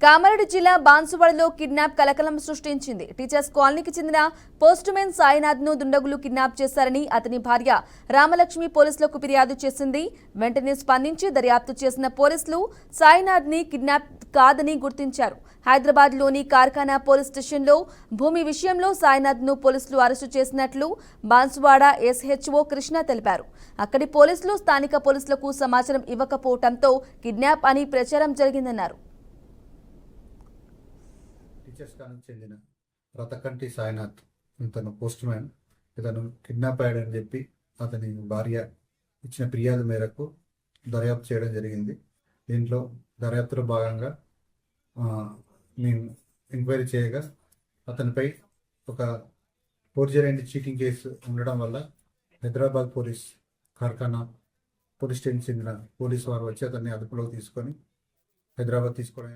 కామారెడ్డి జిల్లా బాన్సువాడలో కిడ్నాప్ కలకలం సృష్టించింది. టీచర్స్ కాలనీకి చెందిన పోస్టుమెన్ సాయినాథ్ ను దుండగులు కిడ్నాప్ చేశారని అతని భార్య రామలక్ష్మి పోలీసులకు ఫిర్యాదు చేసింది. వెంటనే స్పందించి దర్యాప్తు చేసిన పోలీసులు సాయినాథ్ ని కిడ్నాప్ కాదని గుర్తించారు. హైదరాబాద్ లోని కార్ఖానా పోలీస్ స్టేషన్లో భూమి విషయంలో సాయినాథ్ ను పోలీసులు అరెస్టు చేసినట్లు బాన్సువాడ ఎస్హెచ్ఓ కృష్ణ తెలిపారు. అక్కడి పోలీసులు స్థానిక పోలీసులకు సమాచారం ఇవ్వకపోవడంతో కిడ్నాప్ అని ప్రచారం జరిగిందన్నారు. టీచర్స్ కాలనీకి చెందిన రతకంటి సాయినాథ్ ఇతను పోస్ట్ మ్యాన్ ఇతను కిడ్నాప్ అయ్యాడని చెప్పి అతని భార్య ఇచ్చిన ఫిర్యాదు మేరకు దర్యాప్తు చేయడం జరిగింది. దీంట్లో దర్యాప్తులో భాగంగా మేము ఎంక్వైరీ చేయగా అతనిపై ఒక ఫోర్జరీ అండ్ చీటింగ్ కేసు ఉండడం వల్ల హైదరాబాద్ పోలీస్ కార్ఖానా పోలీస్ స్టేషన్ చెందిన పోలీసు వారు వచ్చి అతన్ని అదుపులోకి తీసుకొని హైదరాబాద్ తీసుకోవడం